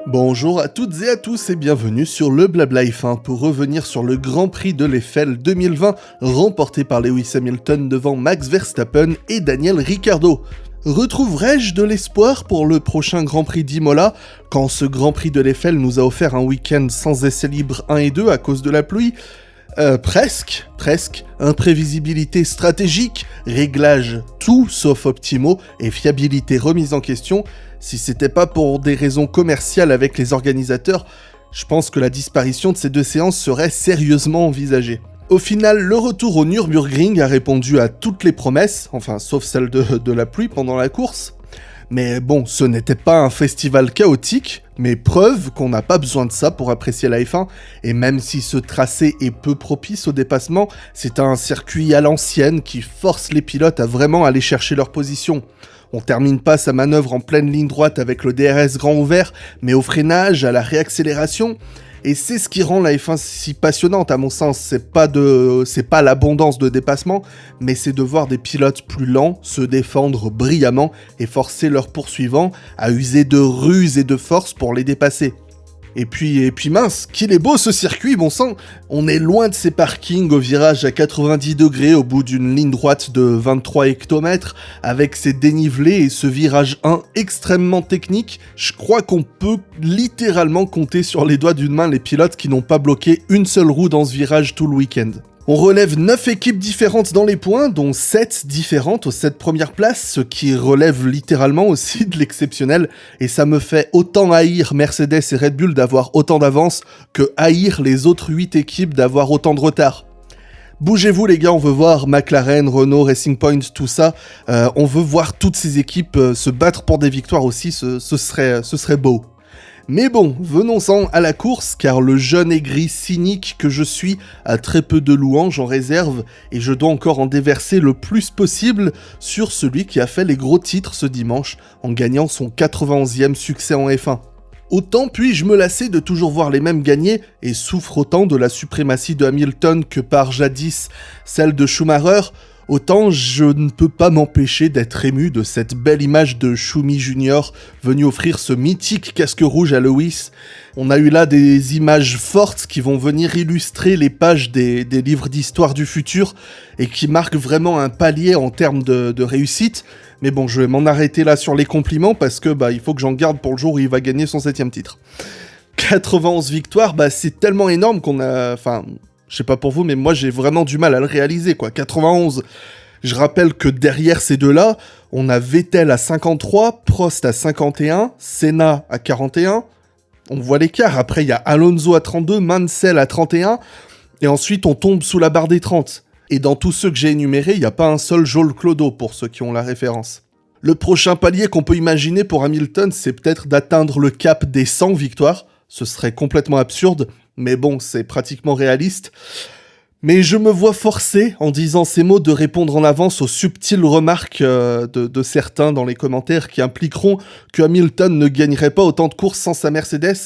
Bonjour à toutes et à tous et bienvenue sur le Blabla F1 pour revenir sur le Grand Prix de l'Eiffel 2020 remporté par Lewis Hamilton devant Max Verstappen et Daniel Ricciardo. Retrouverai-je de l'espoir pour le prochain Grand Prix d'Imola quand ce Grand Prix de l'Eiffel nous a offert un week-end sans essais libres 1 et 2 à cause de la pluie? Presque. Imprévisibilité stratégique, réglage tout sauf optimaux et fiabilité remise en question. Si c'était pas pour des raisons commerciales avec les organisateurs, je pense que la disparition de ces deux séances serait sérieusement envisagée. Au final, le retour au Nürburgring a répondu à toutes les promesses, enfin sauf celle de la pluie pendant la course. Mais bon, ce n'était pas un festival chaotique, mais preuve qu'on n'a pas besoin de ça pour apprécier la F1, et même si ce tracé est peu propice au dépassement, c'est un circuit à l'ancienne qui force les pilotes à vraiment aller chercher leur position. On termine pas sa manœuvre en pleine ligne droite avec le DRS grand ouvert, mais au freinage, à la réaccélération. Et c'est ce qui rend la F1 si passionnante à mon sens, c'est pas l'abondance de dépassement, mais c'est de voir des pilotes plus lents se défendre brillamment et forcer leurs poursuivants à user de ruse et de force pour les dépasser. Et puis mince, qu'il est beau ce circuit, bon sang! On est loin de ces parkings au virage à 90 degrés au bout d'une ligne droite de 23 hectomètres, avec ses dénivelés et ce virage 1 extrêmement technique. Je crois qu'on peut littéralement compter sur les doigts d'une main les pilotes qui n'ont pas bloqué une seule roue dans ce virage tout le week-end. On relève 9 équipes différentes dans les points, dont 7 différentes aux 7 premières places, ce qui relève littéralement aussi de l'exceptionnel, et ça me fait autant haïr Mercedes et Red Bull d'avoir autant d'avance que haïr les autres 8 équipes d'avoir autant de retard. Bougez-vous les gars, on veut voir McLaren, Renault, Racing Point, tout ça, on veut voir toutes ces équipes se battre pour des victoires aussi, ce serait beau. Mais bon, venons-en à la course, car le jeune aigri cynique que je suis a très peu de louanges en réserve, et je dois encore en déverser le plus possible sur celui qui a fait les gros titres ce dimanche, en gagnant son 91e succès en F1. Autant puis-je me lasser de toujours voir les mêmes gagner, et souffre autant de la suprématie de Hamilton que par jadis celle de Schumacher, autant je ne peux pas m'empêcher d'être ému de cette belle image de Schumi Junior venu offrir ce mythique casque rouge à Lewis. On a eu là des images fortes qui vont venir illustrer les pages des livres d'histoire du futur et qui marquent vraiment un palier en termes de réussite. Mais bon, je vais m'en arrêter là sur les compliments parce que il faut que j'en garde pour le jour où il va gagner son 7ème titre. 91 victoires, c'est tellement énorme qu'on a... Je sais pas pour vous, mais moi j'ai vraiment du mal à le réaliser, quoi. 91. Je rappelle que derrière ces deux-là, on a Vettel à 53, Prost à 51, Senna à 41. On voit l'écart. Après, il y a Alonso à 32, Mansell à 31. Et ensuite, on tombe sous la barre des 30. Et dans tous ceux que j'ai énumérés, il n'y a pas un seul Joel Clodo, pour ceux qui ont la référence. Le prochain palier qu'on peut imaginer pour Hamilton, c'est peut-être d'atteindre le cap des 100 victoires. Ce serait complètement absurde, mais bon, c'est pratiquement réaliste. Mais je me vois forcé, en disant ces mots, de répondre en avance aux subtiles remarques de certains dans les commentaires qui impliqueront que Hamilton ne gagnerait pas autant de courses sans sa Mercedes.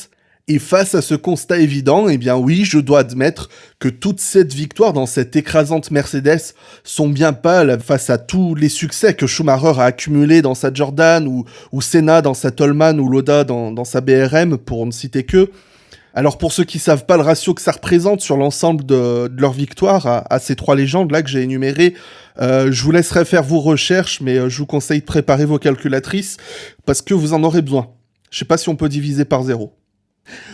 Et face à ce constat évident, eh bien oui, je dois admettre que toutes ces victoires dans cette écrasante Mercedes sont bien pâles face à tous les succès que Schumacher a accumulés dans sa Jordan, ou Senna dans sa Toleman, ou Lauda dans sa BRM, pour ne citer que. Alors pour ceux qui savent pas le ratio que ça représente sur l'ensemble de leurs victoires à ces trois légendes-là que j'ai énumérées, je vous laisserai faire vos recherches, mais je vous conseille de préparer vos calculatrices, parce que vous en aurez besoin. Je sais pas si on peut diviser par 0.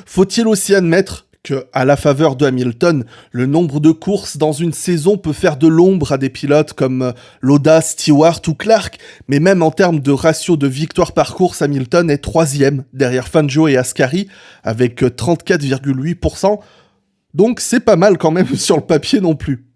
Faut-il aussi admettre que, à la faveur de Hamilton, le nombre de courses dans une saison peut faire de l'ombre à des pilotes comme Lauda, Stewart ou Clark, mais même en termes de ratio de victoires par course, Hamilton est 3e, derrière Fangio et Ascari, avec 34,8%, donc c'est pas mal quand même sur le papier non plus.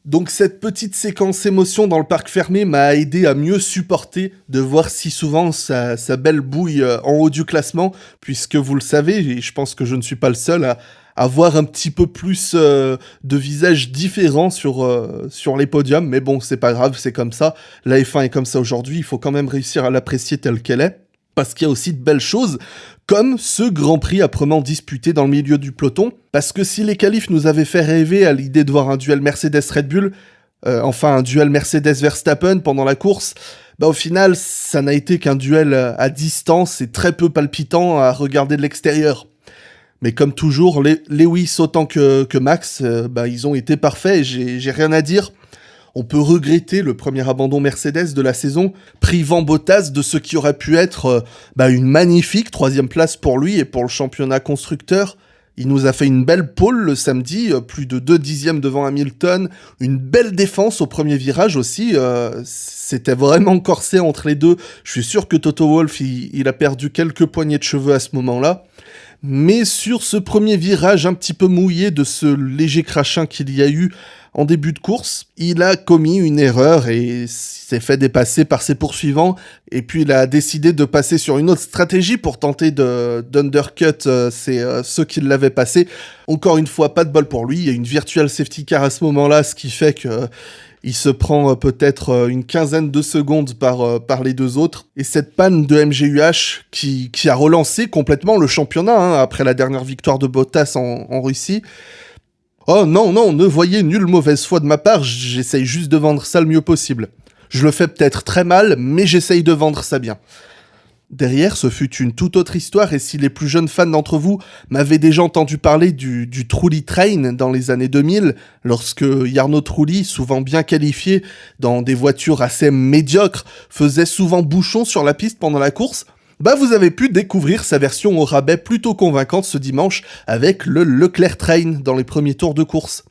Donc cette petite séquence émotion dans le parc fermé m'a aidé à mieux supporter de voir si souvent sa belle bouille en haut du classement, puisque vous le savez, et je pense que je ne suis pas le seul à avoir un petit peu plus de visages différents sur les podiums, mais bon, c'est pas grave, c'est comme ça, la F1 est comme ça aujourd'hui, il faut quand même réussir à l'apprécier telle qu'elle est. Parce qu'il y a aussi de belles choses, comme ce Grand Prix âprement disputé dans le milieu du peloton, parce que si les qualifs nous avaient fait rêver à l'idée de voir un duel Mercedes-Red Bull, enfin un duel Mercedes-Verstappen pendant la course, Au final, ça n'a été qu'un duel à distance et très peu palpitant à regarder de l'extérieur. Mais comme toujours, Lewis autant que Max, ils ont été parfaits et j'ai rien à dire. On peut regretter le premier abandon Mercedes de la saison, privant Bottas de ce qui aurait pu être une magnifique 3e place pour lui et pour le championnat constructeur. Il nous a fait une belle pole le samedi, plus de 2 dixièmes devant Hamilton, une belle défense au premier virage aussi, c'était vraiment corsé entre les deux. Je suis sûr que Toto Wolff, il a perdu quelques poignées de cheveux à ce moment-là. Mais sur ce premier virage un petit peu mouillé de ce léger crachin qu'il y a eu en début de course, il a commis une erreur et s'est fait dépasser par ses poursuivants. Et puis il a décidé de passer sur une autre stratégie pour tenter d'undercut ceux qui l'avaient passé. Encore une fois, pas de bol pour lui. Il y a une virtual safety car à ce moment-là, ce qui fait que il se prend peut-être une quinzaine de secondes par les deux autres. Et cette panne de MGUH qui a relancé complètement le championnat après la dernière victoire de Bottas en Russie. Oh non, ne voyez nulle mauvaise foi de ma part, j'essaye juste de vendre ça le mieux possible. Je le fais peut-être très mal, mais j'essaye de vendre ça bien. Derrière, ce fut une toute autre histoire, et si les plus jeunes fans d'entre vous m'avaient déjà entendu parler du Trulli Train dans les années 2000, lorsque Jarno Trulli, souvent bien qualifié dans des voitures assez médiocres, faisait souvent bouchon sur la piste pendant la course, vous avez pu découvrir sa version au rabais plutôt convaincante ce dimanche avec le Leclerc Train dans les premiers tours de course.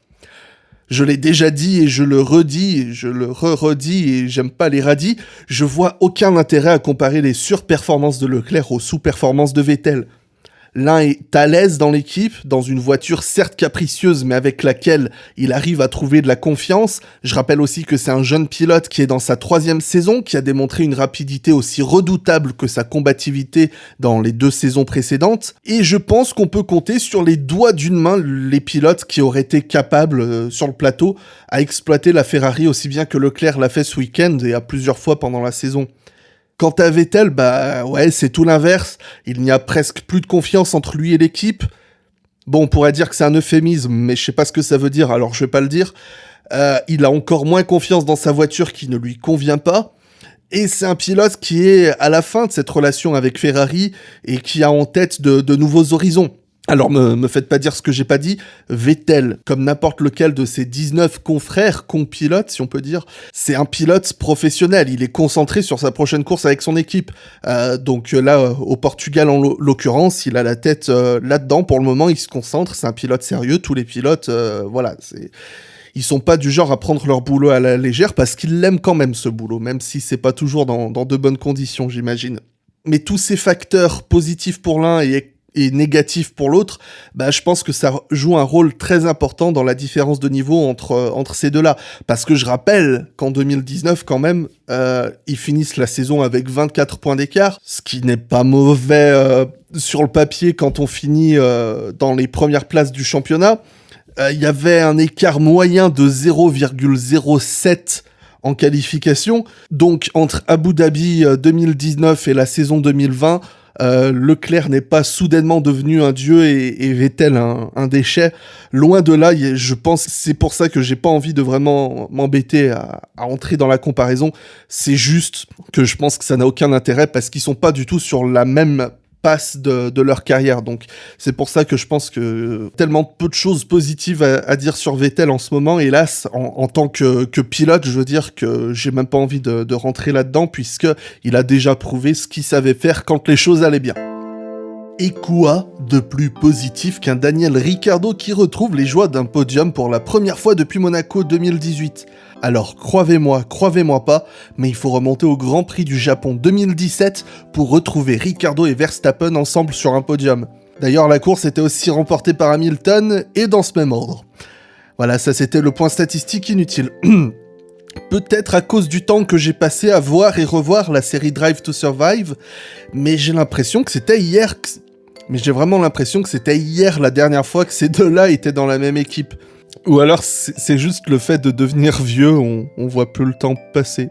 Je l'ai déjà dit et je le redis, et je le redis et j'aime pas les radis, je vois aucun intérêt à comparer les surperformances de Leclerc aux sous-performances de Vettel. L'un est à l'aise dans l'équipe, dans une voiture certes capricieuse mais avec laquelle il arrive à trouver de la confiance. Je rappelle aussi que c'est un jeune pilote qui est dans sa 3e saison, qui a démontré une rapidité aussi redoutable que sa combativité dans les 2 saisons précédentes. Et je pense qu'on peut compter sur les doigts d'une main les pilotes qui auraient été capables sur le plateau à exploiter la Ferrari aussi bien que Leclerc l'a fait ce week-end et à plusieurs fois pendant la saison. Quant à Vettel, c'est tout l'inverse. Il n'y a presque plus de confiance entre lui et l'équipe. Bon, on pourrait dire que c'est un euphémisme, mais je sais pas ce que ça veut dire, alors je vais pas le dire. Il a encore moins confiance dans sa voiture qui ne lui convient pas. Et c'est un pilote qui est à la fin de cette relation avec Ferrari et qui a en tête de nouveaux horizons. Alors me faites pas dire ce que j'ai pas dit, Vettel, comme n'importe lequel de ses 19 confrères, compilotes si on peut dire, c'est un pilote professionnel, il est concentré sur sa prochaine course avec son équipe. Donc là, au Portugal en l'occurrence, il a la tête là-dedans, pour le moment il se concentre, c'est un pilote sérieux, tous les pilotes, ils sont pas du genre à prendre leur boulot à la légère parce qu'ils l'aiment quand même ce boulot, même si c'est pas toujours dans de bonnes conditions j'imagine. Mais tous ces facteurs positifs pour l'un et négatif pour l'autre, je pense que ça joue un rôle très important dans la différence de niveau entre ces deux-là. Parce que je rappelle qu'en 2019, quand même, ils finissent la saison avec 24 points d'écart, ce qui n'est pas mauvais sur le papier quand on finit dans les premières places du championnat. Il y avait un écart moyen de 0,07 en qualification. Donc, entre Abu Dhabi 2019 et la saison 2020, Leclerc n'est pas soudainement devenu un dieu et Vettel un déchet. Loin de là, je pense, c'est pour ça que j'ai pas envie de vraiment m'embêter à entrer dans la comparaison. C'est juste que je pense que ça n'a aucun intérêt parce qu'ils sont pas du tout sur la même passe de leur carrière. Donc c'est pour ça que je pense que tellement peu de choses positives à dire sur Vettel en ce moment. Hélas, en tant que pilote, je veux dire que j'ai même pas envie de rentrer là-dedans puisque il a déjà prouvé ce qu'il savait faire quand les choses allaient bien. Et quoi de plus positif qu'un Daniel Ricciardo qui retrouve les joies d'un podium pour la première fois depuis Monaco 2018 ? Alors croyez-moi pas, mais il faut remonter au Grand Prix du Japon 2017 pour retrouver Ricciardo et Verstappen ensemble sur un podium. D'ailleurs, la course était aussi remportée par Hamilton et dans ce même ordre. Voilà, ça c'était le point statistique inutile. Peut-être à cause du temps que j'ai passé à voir et revoir la série Drive to Survive, mais j'ai l'impression que c'était hier... Mais j'ai vraiment l'impression que c'était hier la dernière fois que ces deux-là étaient dans la même équipe. Ou alors c'est juste le fait de devenir vieux, on voit plus le temps passer.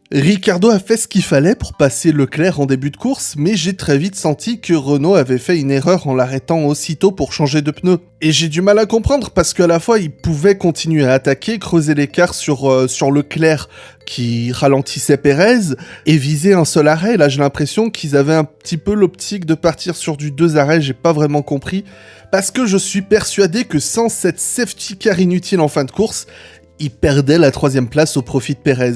Ricardo a fait ce qu'il fallait pour passer Leclerc en début de course, mais j'ai très vite senti que Renault avait fait une erreur en l'arrêtant aussitôt pour changer de pneu. Et j'ai du mal à comprendre parce qu'à la fois il pouvait continuer à attaquer, creuser l'écart sur Leclerc qui ralentissait Pérez et viser un seul arrêt. Là j'ai l'impression qu'ils avaient un petit peu l'optique de partir sur du 2 arrêts, j'ai pas vraiment compris. Parce que je suis persuadé que sans cette safety car inutile en fin de course, ils perdaient la 3ème place au profit de Pérez.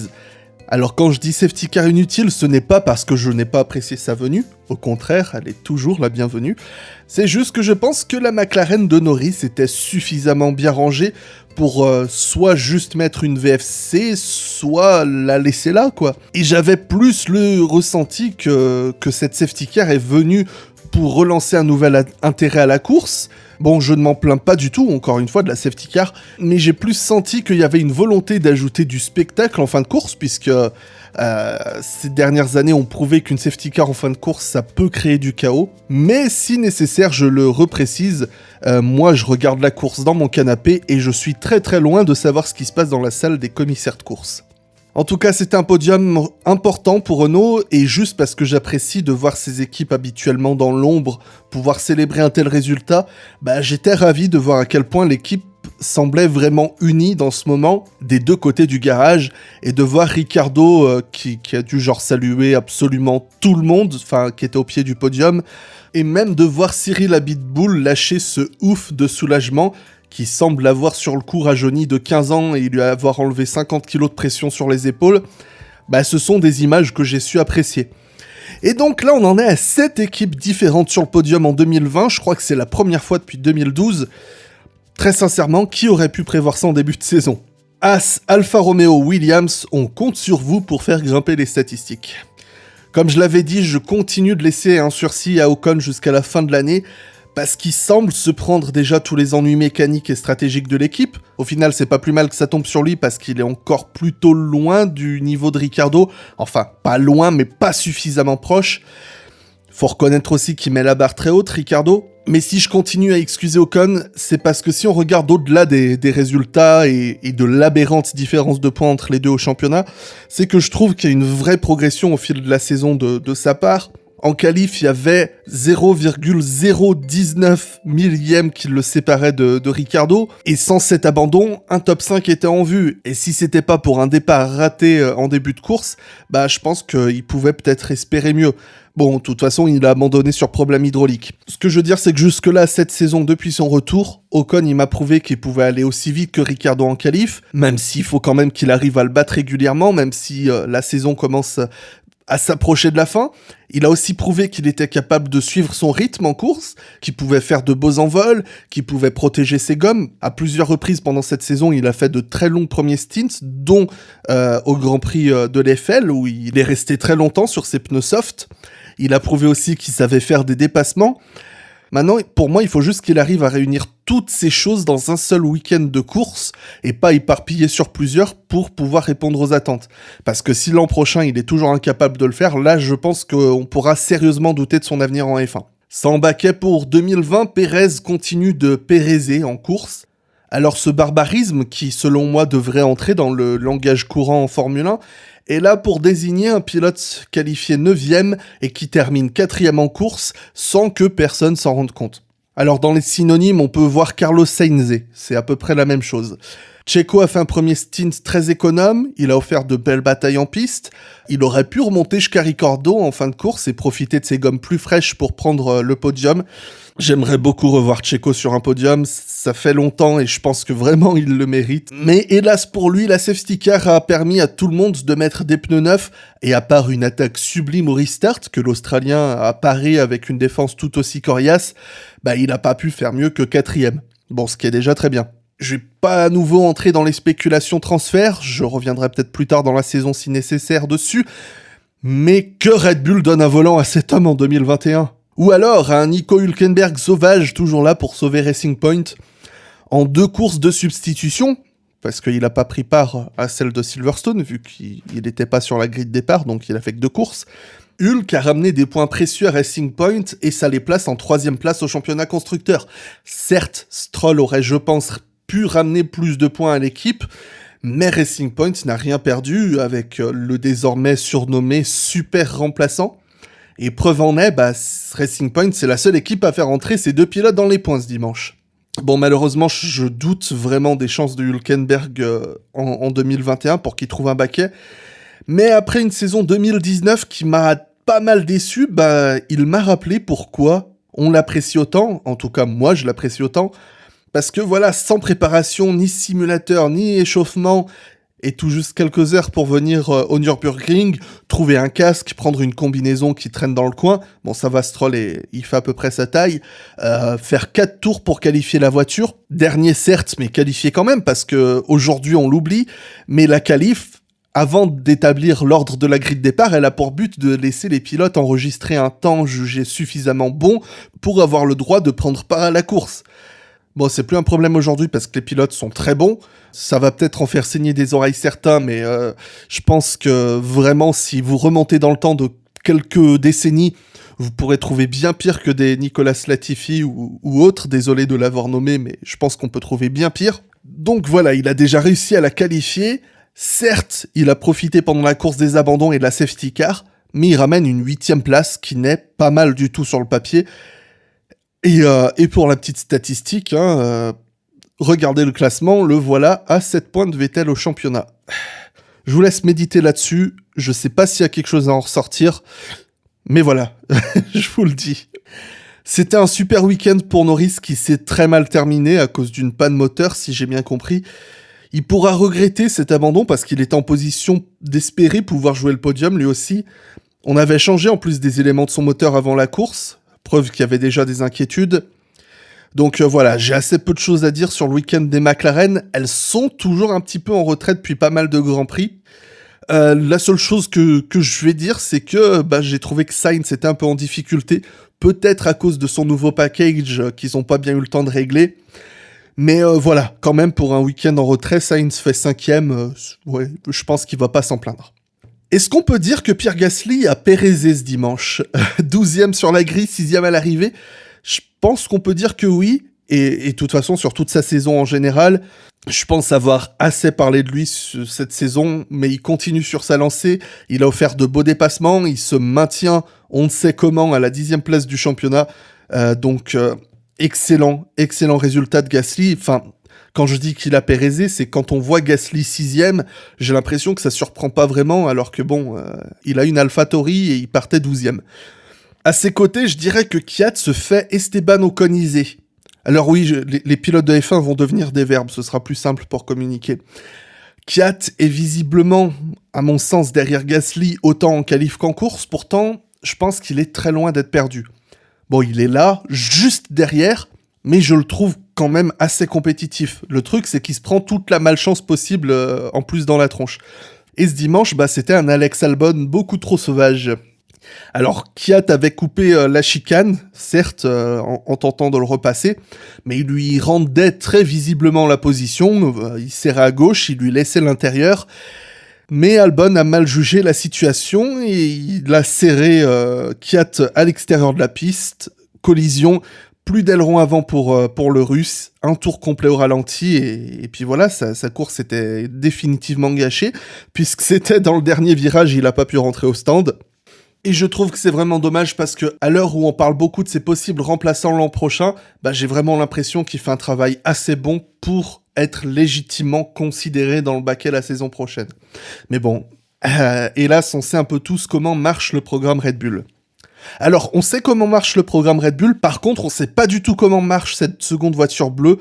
Alors quand je dis safety car inutile, ce n'est pas parce que je n'ai pas apprécié sa venue, au contraire, elle est toujours la bienvenue, c'est juste que je pense que la McLaren de Norris était suffisamment bien rangée pour soit juste mettre une VFC, soit la laisser là, quoi. Et j'avais plus le ressenti que cette safety car est venue pour relancer un nouvel intérêt à la course. Bon, je ne m'en plains pas du tout, encore une fois, de la safety car, mais j'ai plus senti qu'il y avait une volonté d'ajouter du spectacle en fin de course, puisque ces dernières années ont prouvé qu'une safety car en fin de course, ça peut créer du chaos. Mais si nécessaire, je le reprécise, moi je regarde la course dans mon canapé et je suis très très loin de savoir ce qui se passe dans la salle des commissaires de course. En tout cas, c'était un podium important pour Renault, et juste parce que j'apprécie de voir ces équipes habituellement dans l'ombre pouvoir célébrer un tel résultat, j'étais ravi de voir à quel point l'équipe semblait vraiment unie dans ce moment, des deux côtés du garage, et de voir Ricardo qui a dû saluer absolument tout le monde, qui était au pied du podium, et même de voir Cyril Abitboul lâcher ce ouf de soulagement, qui semble avoir sur le coup rajeuni de 15 ans et lui avoir enlevé 50 kg de pression sur les épaules, ce sont des images que j'ai su apprécier. Et donc là, on en est à 7 équipes différentes sur le podium en 2020, je crois que c'est la première fois depuis 2012. Très sincèrement, qui aurait pu prévoir ça en début de saison ? As, Alfa Romeo, Williams, on compte sur vous pour faire grimper les statistiques. Comme je l'avais dit, je continue de laisser un sursis à Ocon jusqu'à la fin de l'année, parce qu'il semble se prendre déjà tous les ennuis mécaniques et stratégiques de l'équipe. Au final, c'est pas plus mal que ça tombe sur lui parce qu'il est encore plutôt loin du niveau de Ricardo. Enfin, pas loin, mais pas suffisamment proche. Faut reconnaître aussi qu'il met la barre très haute, Ricardo. Mais si je continue à excuser Ocon, c'est parce que si on regarde au-delà des résultats et de l'aberrante différence de points entre les deux au championnat, c'est que je trouve qu'il y a une vraie progression au fil de la saison de sa part. En qualif, il y avait 0,019 millième qui le séparait de Ricardo, et sans cet abandon, un top 5 était en vue. Et si c'était pas pour un départ raté en début de course, je pense qu'il pouvait peut-être espérer mieux. Bon, de toute façon, il a abandonné sur problème hydraulique. Ce que je veux dire, c'est que jusque-là, cette saison, depuis son retour, Ocon, il m'a prouvé qu'il pouvait aller aussi vite que Ricardo en qualif, même s'il faut quand même qu'il arrive à le battre régulièrement, même si la saison commence à s'approcher de la fin. Il a aussi prouvé qu'il était capable de suivre son rythme en course, qu'il pouvait faire de beaux envols, qu'il pouvait protéger ses gommes. À plusieurs reprises pendant cette saison, il a fait de très longs premiers stints, dont au Grand Prix de l'Eiffel, où il est resté très longtemps sur ses pneus soft. Il a prouvé aussi qu'il savait faire des dépassements. Maintenant, pour moi, il faut juste qu'il arrive à réunir toutes ces choses dans un seul week-end de course et pas éparpiller sur plusieurs pour pouvoir répondre aux attentes. Parce que si l'an prochain, il est toujours incapable de le faire, là, je pense qu'on pourra sérieusement douter de son avenir en F1. Sans baquet pour 2020, Pérez continue de péréser en course. Alors ce barbarisme, qui selon moi devrait entrer dans le langage courant en Formule 1, est là pour désigner un pilote qualifié 9e et qui termine 4e en course sans que personne s'en rende compte. Alors dans les synonymes, on peut voir Carlos Sainz, c'est à peu près la même chose. Checo a fait un premier stint très économe, il a offert de belles batailles en piste, il aurait pu remonter jusqu'à Ricardo en fin de course et profiter de ses gommes plus fraîches pour prendre le podium. J'aimerais beaucoup revoir Checo sur un podium, ça fait longtemps et je pense que vraiment il le mérite. Mais hélas pour lui, la safety car a permis à tout le monde de mettre des pneus neufs, et à part une attaque sublime au restart que l'Australien a paré avec une défense tout aussi coriace, il n'a pas pu faire mieux que 4e. Bon, ce qui est déjà très bien. Je vais pas à nouveau entrer dans les spéculations transferts, je reviendrai peut-être plus tard dans la saison si nécessaire dessus, mais que Red Bull donne un volant à cet homme en 2021 ? Ou alors à un Nico Hülkenberg sauvage toujours là pour sauver Racing Point. En 2 courses de substitution, parce qu'il n'a pas pris part à celle de Silverstone, vu qu'il n'était pas sur la grille de départ, donc il a fait que 2 courses. Hulk a ramené des points précieux à Racing Point et ça les place en 3e place au championnat constructeur. Certes, Stroll aurait, je pense, pu ramener plus de points à l'équipe, Mais Racing Point n'a rien perdu avec le désormais surnommé super remplaçant. Et preuve en est, Racing Point, c'est la seule équipe à faire entrer ses 2 pilotes dans les points ce dimanche. Bon, malheureusement, je doute vraiment des chances de Hülkenberg en 2021 pour qu'il trouve un baquet. Mais après une saison 2019 qui m'a pas mal déçu, il m'a rappelé pourquoi on l'apprécie autant. En tout cas, moi, je l'apprécie autant. Parce que voilà, sans préparation, ni simulateur, ni échauffement, et tout juste quelques heures pour venir au Nürburgring, trouver un casque, prendre une combinaison qui traîne dans le coin, bon ça va, Stroll, il fait à peu près sa taille, faire 4 tours pour qualifier la voiture, dernier certes, mais qualifié quand même, parce que aujourd'hui on l'oublie, mais la qualif, avant d'établir l'ordre de la grille de départ, elle a pour but de laisser les pilotes enregistrer un temps jugé suffisamment bon pour avoir le droit de prendre part à la course. Bon, c'est plus un problème aujourd'hui parce que les pilotes sont très bons. Ça va peut-être en faire saigner des oreilles certains, mais je pense que vraiment, si vous remontez dans le temps de quelques décennies, vous pourrez trouver bien pire que des Nicolas Latifi ou autres. Désolé de l'avoir nommé, mais je pense qu'on peut trouver bien pire. Donc voilà, il a déjà réussi à la qualifier. Certes, il a profité pendant la course des abandons et de la safety car, mais il ramène une 8e place qui n'est pas mal du tout sur le papier. Et pour la petite statistique, regardez le classement, le voilà à 7 points de Vettel au championnat. Je vous laisse méditer là-dessus, je sais pas s'il y a quelque chose à en ressortir, mais voilà, je vous le dis. C'était un super week-end pour Norris qui s'est très mal terminé à cause d'une panne moteur, si j'ai bien compris. Il pourra regretter cet abandon parce qu'il est en position d'espérer pouvoir jouer le podium lui aussi. On avait changé en plus des éléments de son moteur avant la course, preuve qu'il y avait déjà des inquiétudes. Donc voilà, j'ai assez peu de choses à dire sur le week-end des McLaren. Elles sont toujours un petit peu en retrait depuis pas mal de Grands Prix. La seule chose que je vais dire, c'est que j'ai trouvé que Sainz était un peu en difficulté. Peut-être à cause de son nouveau package qu'ils n'ont pas bien eu le temps de régler. Mais voilà, quand même pour un week-end en retrait, Sainz fait 5e. Ouais, je pense qu'il va pas s'en plaindre. Est-ce qu'on peut dire que Pierre Gasly a pérézé ce dimanche 12e sur la grille, 6e à l'arrivée? Je pense qu'on peut dire que oui, et de toute façon, sur toute sa saison en général, je pense avoir assez parlé de lui cette saison, mais il continue sur sa lancée, il a offert de beaux dépassements, il se maintient, on ne sait comment, à la 10e place du championnat, donc excellent résultat de Gasly, enfin... Quand je dis qu'il a pérézé, c'est quand on voit Gasly 6e, j'ai l'impression que ça surprend pas vraiment, alors que il a une AlphaTauri et il partait 12e. À ses côtés, je dirais que Kvyat se fait Esteban Oconisé. Alors oui, les pilotes de F1 vont devenir des verbes, ce sera plus simple pour communiquer. Kvyat est visiblement, à mon sens, derrière Gasly, autant en qualif qu'en course, pourtant, je pense qu'il est très loin d'être perdu. Bon, il est là, juste derrière, mais je le trouve quand même assez compétitif. Le truc, c'est qu'il se prend toute la malchance possible en plus dans la tronche. Et ce dimanche, c'était un Alex Albon beaucoup trop sauvage. Alors, Kvyat avait coupé la chicane, certes, en tentant de le repasser, mais il lui rendait très visiblement la position, il serrait à gauche, il lui laissait l'intérieur, mais Albon a mal jugé la situation et il a serré Kvyat à l'extérieur de la piste, collision. Plus d'aileron avant pour le Russe, un tour complet au ralenti, et puis voilà, sa course était définitivement gâchée, puisque c'était dans le dernier virage, il n'a pas pu rentrer au stand. Et je trouve que c'est vraiment dommage parce que à l'heure où on parle beaucoup de ses possibles remplaçants l'an prochain, j'ai vraiment l'impression qu'il fait un travail assez bon pour être légitimement considéré dans le baquet la saison prochaine. Mais bon, hélas, on sait un peu tous comment marche le programme Red Bull. Alors, on sait comment marche le programme Red Bull, par contre, on sait pas du tout comment marche cette seconde voiture bleue,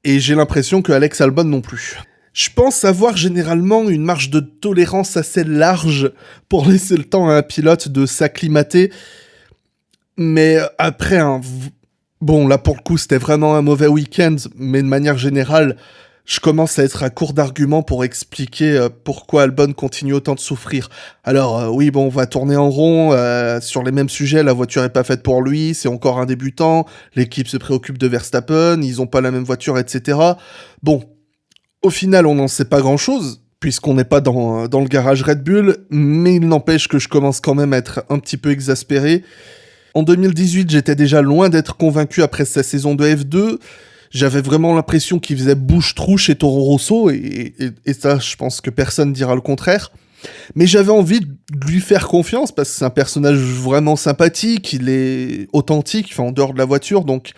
et j'ai l'impression que Alex Albon non plus. Je pense avoir généralement une marge de tolérance assez large pour laisser le temps à un pilote de s'acclimater, mais après bon, là pour le coup, c'était vraiment un mauvais week-end, mais de manière générale, je commence à être à court d'arguments pour expliquer pourquoi Albon continue autant de souffrir. Alors oui, bon, on va tourner en rond sur les mêmes sujets, la voiture est pas faite pour lui, c'est encore un débutant, l'équipe se préoccupe de Verstappen, ils ont pas la même voiture, etc. Bon, au final, on n'en sait pas grand-chose, puisqu'on n'est pas dans le garage Red Bull, mais il n'empêche que je commence quand même à être un petit peu exaspéré. En 2018, j'étais déjà loin d'être convaincu après sa saison de F2, J'avais vraiment l'impression qu'il faisait bouche-trou chez Toro Rosso, et ça, je pense que personne dira le contraire. Mais j'avais envie de lui faire confiance, parce que c'est un personnage vraiment sympathique, il est authentique, enfin, en dehors de la voiture, donc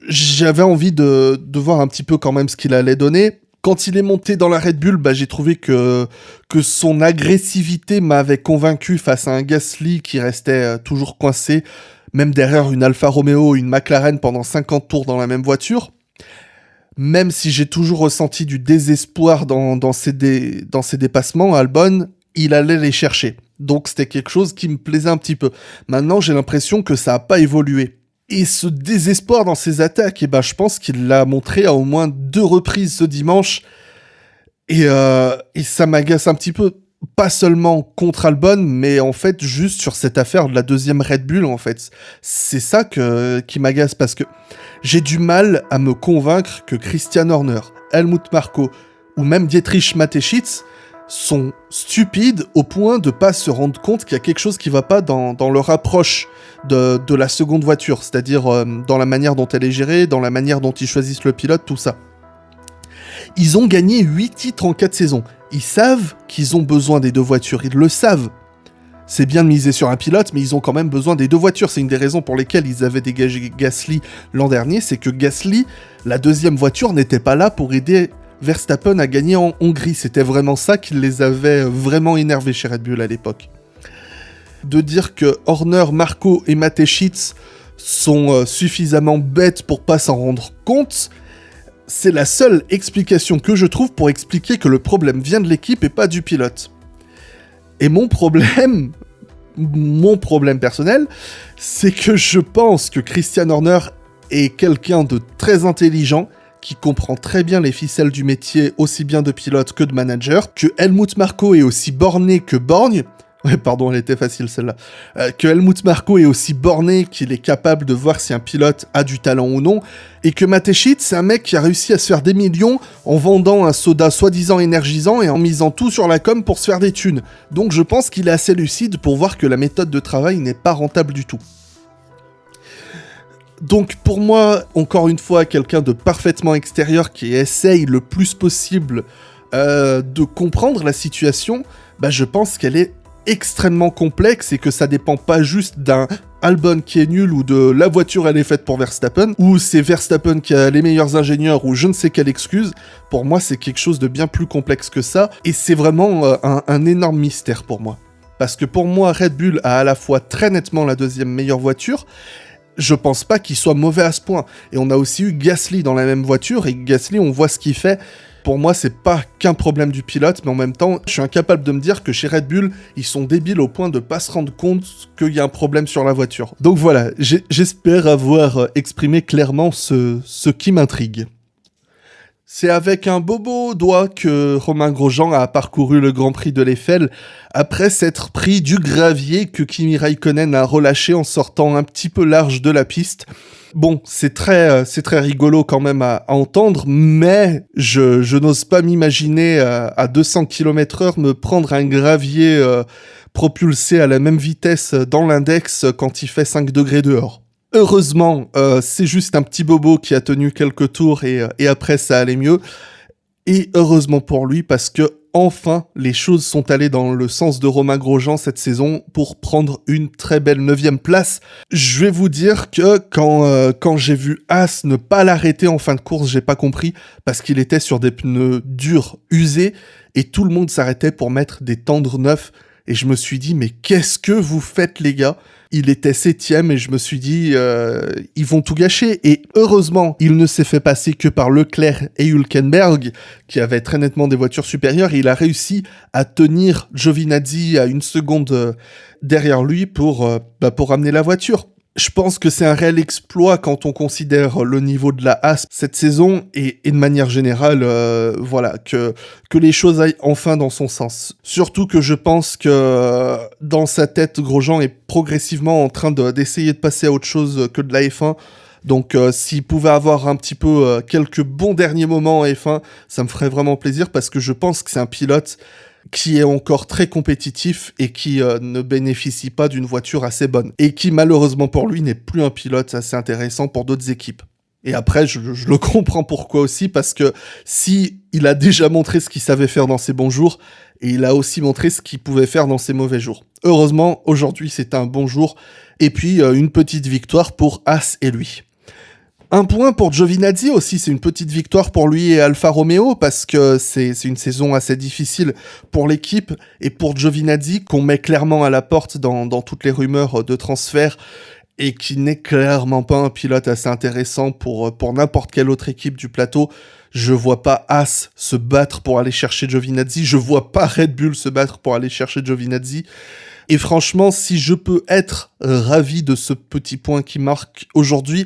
j'avais envie de voir un petit peu quand même ce qu'il allait donner. Quand il est monté dans la Red Bull, j'ai trouvé que son agressivité m'avait convaincu face à un Gasly qui restait toujours coincé, même derrière une Alfa Romeo, une McLaren pendant 50 tours dans la même voiture. Même si j'ai toujours ressenti du désespoir dans ses dépassements, Albon, il allait les chercher. Donc c'était quelque chose qui me plaisait un petit peu. Maintenant, j'ai l'impression que ça n'a pas évolué. Et ce désespoir dans ses attaques, je pense qu'il l'a montré à au moins 2 reprises ce dimanche. Et ça m'agace un petit peu. Pas seulement contre Albon, mais en fait juste sur cette affaire de la deuxième Red Bull, en fait. C'est ça qui m'agace, parce que j'ai du mal à me convaincre que Christian Horner, Helmut Marko ou même Dietrich Mateschitz sont stupides au point de pas se rendre compte qu'il y a quelque chose qui va pas dans leur approche de la seconde voiture, c'est-à-dire dans la manière dont elle est gérée, dans la manière dont ils choisissent le pilote, tout ça. Ils ont gagné 8 titres en 4 saisons. Ils savent qu'ils ont besoin des 2 voitures, ils le savent. C'est bien de miser sur un pilote, mais ils ont quand même besoin des 2 voitures. C'est une des raisons pour lesquelles ils avaient dégagé Gasly l'an dernier, c'est que Gasly, la deuxième voiture, n'était pas là pour aider Verstappen à gagner en Hongrie. C'était vraiment ça qui les avait vraiment énervés chez Red Bull à l'époque. De dire que Horner, Marko et Mateschitz sont suffisamment bêtes pour pas s'en rendre compte, c'est la seule explication que je trouve pour expliquer que le problème vient de l'équipe et pas du pilote. Et mon problème personnel, c'est que je pense que Christian Horner est quelqu'un de très intelligent, qui comprend très bien les ficelles du métier, aussi bien de pilote que de manager, que Helmut Marko est aussi borné que borgne. Ouais, pardon, elle était facile celle-là. Que Helmut Marko est aussi borné qu'il est capable de voir si un pilote a du talent ou non, et que Mateschitz, c'est un mec qui a réussi à se faire des millions en vendant un soda soi-disant énergisant et en misant tout sur la com pour se faire des thunes. Donc je pense qu'il est assez lucide pour voir que la méthode de travail n'est pas rentable du tout. Donc pour moi, encore une fois, quelqu'un de parfaitement extérieur qui essaye le plus possible de comprendre la situation, je pense qu'elle est extrêmement complexe et que ça dépend pas juste d'un Albon qui est nul ou de la voiture elle est faite pour Verstappen ou c'est Verstappen qui a les meilleurs ingénieurs ou je ne sais quelle excuse. Pour moi, c'est quelque chose de bien plus complexe que ça et c'est vraiment un énorme mystère pour moi. Parce que pour moi, Red Bull a à la fois très nettement la deuxième meilleure voiture. Je pense pas qu'il soit mauvais à ce point. Et on a aussi eu Gasly dans la même voiture, et Gasly, on voit ce qu'il fait. Pour moi, c'est pas qu'un problème du pilote, mais en même temps, je suis incapable de me dire que chez Red Bull, ils sont débiles au point de pas se rendre compte qu'il y a un problème sur la voiture. Donc voilà, j'espère avoir exprimé clairement ce qui m'intrigue. C'est avec un bobo au doigt que Romain Grosjean a parcouru le Grand Prix de l'Eiffel après s'être pris du gravier que Kimi Raikkonen a relâché en sortant un petit peu large de la piste. Bon, c'est très rigolo quand même à entendre, mais je n'ose pas m'imaginer à 200 km/h me prendre un gravier propulsé à la même vitesse dans l'index quand il fait 5 degrés dehors. Heureusement, c'est juste un petit bobo qui a tenu quelques tours et après ça allait mieux. Et heureusement pour lui, parce que enfin les choses sont allées dans le sens de Romain Grosjean cette saison pour prendre une très belle 9e place. Je vais vous dire que quand j'ai vu Haas ne pas l'arrêter en fin de course, j'ai pas compris, parce qu'il était sur des pneus durs, usés, et tout le monde s'arrêtait pour mettre des tendres neufs. Et je me suis dit, mais qu'est-ce que vous faites les gars ? Il était 7ème et je me suis dit, ils vont tout gâcher. Et heureusement, il ne s'est fait passer que par Leclerc et Hülkenberg, qui avaient très nettement des voitures supérieures. Et il a réussi à tenir Giovinazzi à 1 seconde derrière lui pour ramener la voiture. Je pense que c'est un réel exploit quand on considère le niveau de la Haas cette saison et de manière générale, que les choses aillent enfin dans son sens. Surtout que je pense que dans sa tête, Grosjean est progressivement en train d'essayer de passer à autre chose que de la F1. Donc s'il pouvait avoir un petit peu quelques bons derniers moments en F1, ça me ferait vraiment plaisir parce que je pense que c'est un pilote qui est encore très compétitif et qui ne bénéficie pas d'une voiture assez bonne. Et qui, malheureusement pour lui, n'est plus un pilote assez intéressant pour d'autres équipes. Et après, je le comprends pourquoi aussi, parce que si il a déjà montré ce qu'il savait faire dans ses bons jours, et il a aussi montré ce qu'il pouvait faire dans ses mauvais jours. Heureusement, aujourd'hui, c'est un bon jour. Et puis, une petite victoire pour As et lui. Un point pour Giovinazzi aussi, c'est une petite victoire pour lui et Alfa Romeo, parce que c'est une saison assez difficile pour l'équipe, et pour Giovinazzi, qu'on met clairement à la porte dans toutes les rumeurs de transfert, et qui n'est clairement pas un pilote assez intéressant pour n'importe quelle autre équipe du plateau. Je vois pas As se battre pour aller chercher Giovinazzi, je vois pas Red Bull se battre pour aller chercher Giovinazzi. Et franchement, si je peux être ravi de ce petit point qui marque aujourd'hui,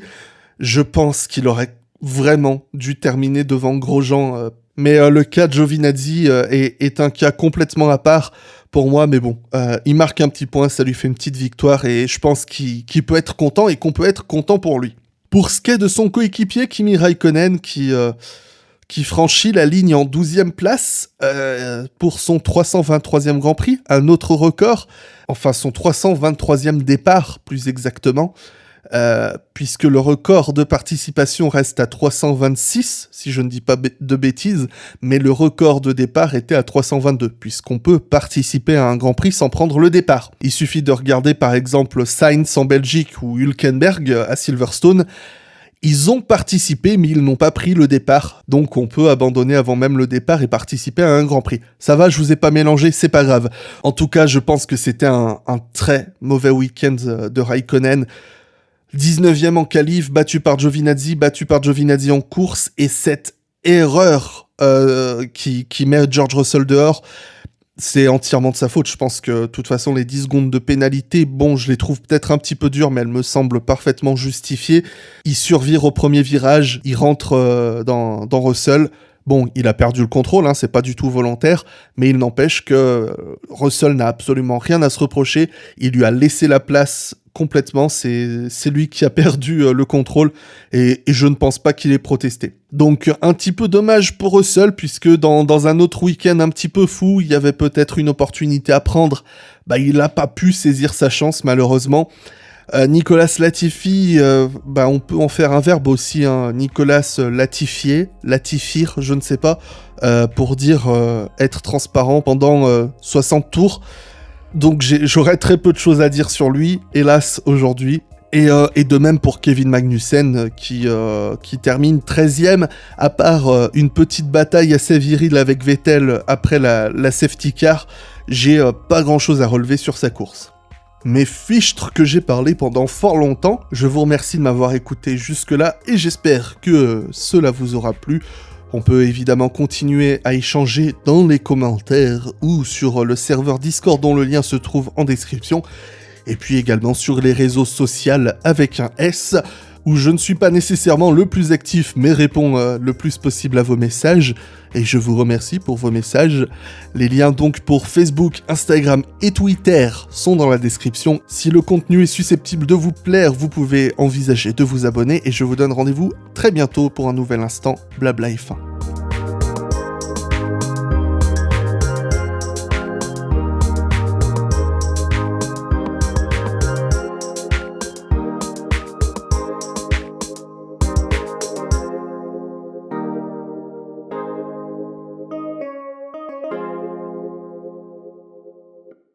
je pense qu'il aurait vraiment dû terminer devant Grosjean. Mais le cas de Giovinazzi est un cas complètement à part pour moi. Mais bon, il marque un petit point, ça lui fait une petite victoire. Et je pense qu'il peut être content et qu'on peut être content pour lui. Pour ce qui est de son coéquipier, Kimi Räikkönen, qui franchit la ligne en 12e place pour son 323e Grand Prix, un autre record, enfin son 323e départ plus exactement, puisque le record de participation reste à 326, si je ne dis pas de bêtises, mais le record de départ était à 322, puisqu'on peut participer à un Grand Prix sans prendre le départ. Il suffit de regarder par exemple Sainz en Belgique ou Hülkenberg à Silverstone. Ils ont participé, mais ils n'ont pas pris le départ. Donc on peut abandonner avant même le départ et participer à un Grand Prix. Ça va, je vous ai pas mélangé, c'est pas grave. En tout cas, je pense que c'était un très mauvais week-end de Räikkönen. 19e en qualif, battu par Giovinazzi en course, et cette erreur qui met George Russell dehors, c'est entièrement de sa faute. Je pense que, de toute façon, les 10 secondes de pénalité, bon, je les trouve peut-être un petit peu dures, mais elles me semblent parfaitement justifiées. Il survire au premier virage, il rentre dans Russell. Bon, il a perdu le contrôle, hein, c'est pas du tout volontaire, mais il n'empêche que Russell n'a absolument rien à se reprocher. Il lui a laissé la place complètement, c'est lui qui a perdu le contrôle, et je ne pense pas qu'il ait protesté. Donc un petit peu dommage pour Russell, puisque dans un autre week-end un petit peu fou, il y avait peut-être une opportunité à prendre, il n'a pas pu saisir sa chance malheureusement. Nicolas Latifi, on peut en faire un verbe aussi, hein. Nicolas Latifier, je ne sais pas, pour dire être transparent pendant 60 tours. Donc j'aurais très peu de choses à dire sur lui, hélas, aujourd'hui. Et de même pour Kevin Magnussen, qui termine 13e, à part une petite bataille assez virile avec Vettel après la safety car, j'ai pas grand-chose à relever sur sa course. Mais fichtre que j'ai parlé pendant fort longtemps, je vous remercie de m'avoir écouté jusque-là, et j'espère que cela vous aura plu. On peut évidemment continuer à échanger dans les commentaires ou sur le serveur Discord dont le lien se trouve en description, et puis également sur les réseaux sociaux avec un S, où je ne suis pas nécessairement le plus actif, mais réponds le plus possible à vos messages, et je vous remercie pour vos messages. Les liens donc pour Facebook, Instagram et Twitter sont dans la description. Si le contenu est susceptible de vous plaire, vous pouvez envisager de vous abonner, et je vous donne rendez-vous très bientôt pour un nouvel instant Blabla F1.